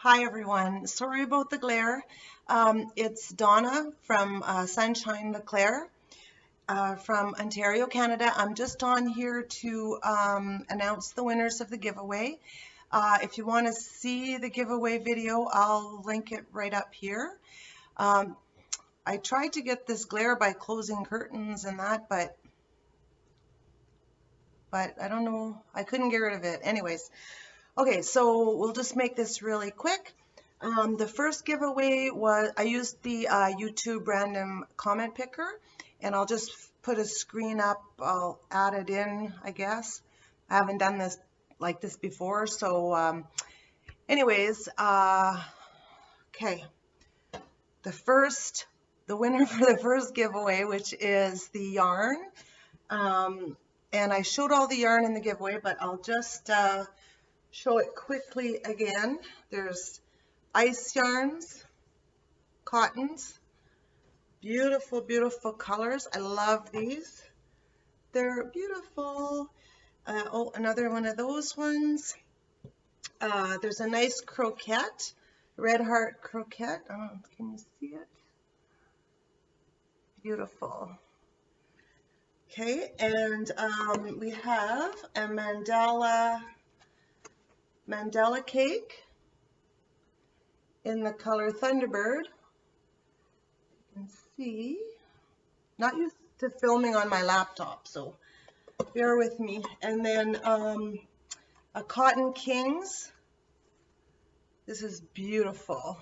Hi everyone, sorry about the glare. It's Donna from Sunshine LeClaire from Ontario, Canada. I'm just on here to announce the winners of the giveaway. If you want to see the giveaway video, I'll link it right up here. I tried to get this glare by closing curtains and that, but I don't know, I couldn't get rid of it. Anyways, okay, so we'll just make this really quick. The first giveaway was, I used the YouTube random comment picker, and I'll just put a screen up. I'll add it in, I guess. I haven't done this like this before, so anyways, okay. The winner for the first giveaway, which is the yarn, and I showed all the yarn in the giveaway, but I'll just show it quickly again. There's ice yarns, cottons, beautiful, beautiful colors. I love these. They're beautiful. Oh, another one of those ones. There's a nice croquette, red heart croquette. Can you see it? Beautiful. Okay, and we have a mandala cake in the color Thunderbird. You can see, not used to filming on my laptop, so bear with me. And then a Cotton Kings. This is beautiful,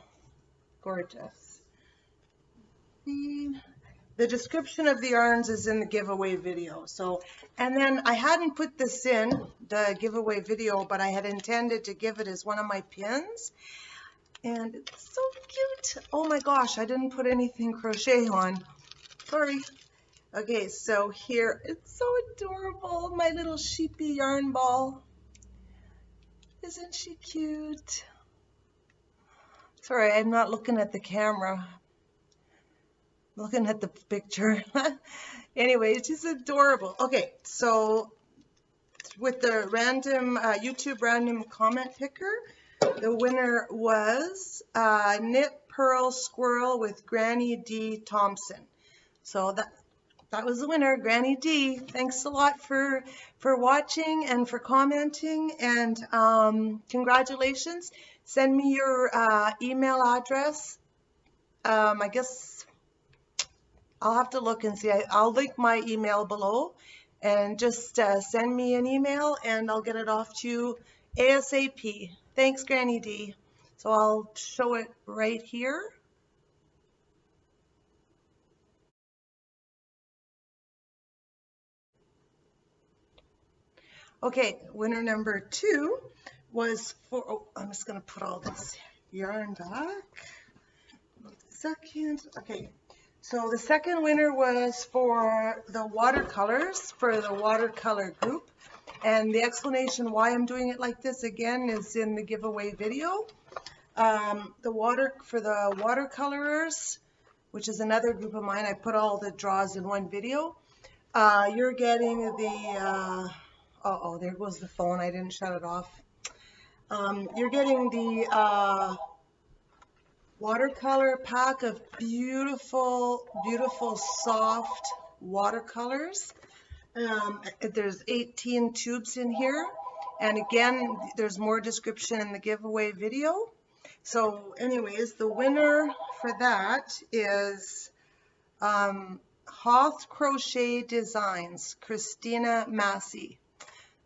gorgeous. The description of the yarns is in the giveaway video. So, and then I hadn't put this in the giveaway video, but I had intended to give it as one of my pins. And it's so cute. Oh my gosh, I didn't put anything crochet on. Sorry. Okay, so here, it's so adorable. My little sheepy yarn ball. Isn't she cute? Sorry, I'm not looking at the camera. I'm looking at the picture. Anyway, she's adorable. Okay, so with the random YouTube random comment picker, the winner was Knit Purl Squirrel with Granny D Thompson. So that was the winner, Granny D. Thanks a lot for watching and for commenting, and congratulations. Send me your email address. I guess I'll have to look and see. I'll link my email below, and just send me an email and I'll get it off to you ASAP. Thanks, Granny D. So I'll show it right here. Okay, winner number 2 was for, oh, I'm just going to put all this yarn back. 1 second. Okay, so the second winner was for the watercolors, for the watercolor group. And the explanation why I'm doing it like this again is in the giveaway video. For the watercolorers, which is another group of mine, I put all the draws in one video. You're getting the, uh-oh, there goes the phone. I didn't shut it off. You're getting the watercolor pack of beautiful, beautiful, soft watercolors. There's 18 tubes in here, and again, there's more description in the giveaway video. So anyways, the winner for that is Hoth Crochet Designs, Christina Massey.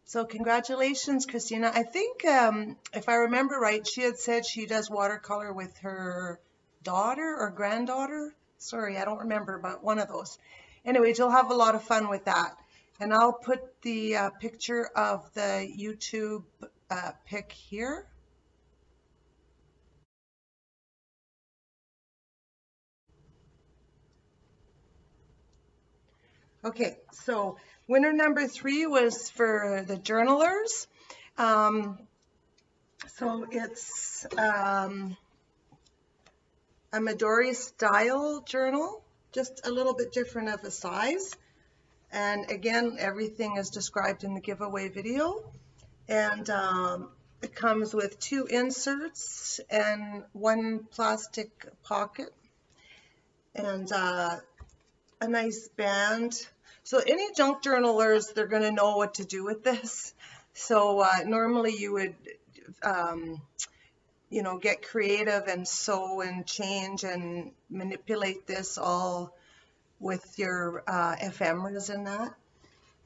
So congratulations, Christina. I think if I remember right, she had said she does watercolor with her daughter or granddaughter. Sorry, I don't remember, but one of those. Anyways, you'll have a lot of fun with that. And I'll put the picture of the YouTube pic here. Okay, so winner number 3 was for the journalers. So it's a Midori style journal, just a little bit different of a size. And again, everything is described in the giveaway video. And It comes with 2 inserts and 1 plastic pocket, and a nice band. So any junk journalers, they're going to know what to do with this. So normally you would, you know, get creative and sew and change and manipulate this all with your ephemeras and that.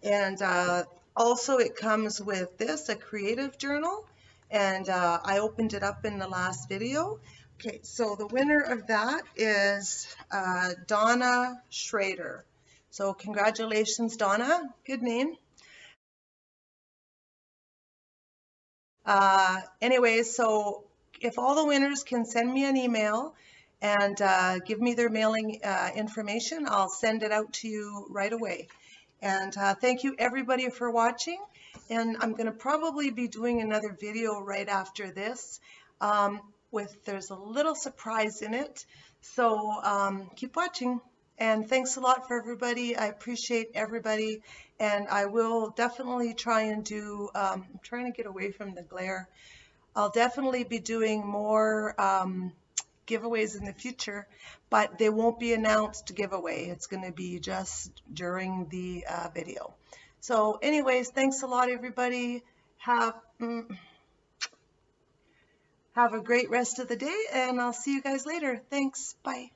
And also it comes with this, a creative journal, and I opened it up in the last video. Okay, so the winner of that is Donna Schrader. So congratulations, Donna. Good name. Anyway, so if all the winners can send me an email and give me their mailing information, I'll send it out to you right away. And thank you everybody for watching. And I'm going to probably be doing another video right after this there's a little surprise in it. So keep watching. And thanks a lot for everybody. I appreciate everybody. And I will definitely try and do, I'm trying to get away from the glare. I'll definitely be doing more giveaways in the future, but they won't be announced giveaway. It's going to be just during the video. So anyways, thanks a lot, everybody. Have a great rest of the day, and I'll see you guys later. Thanks. Bye.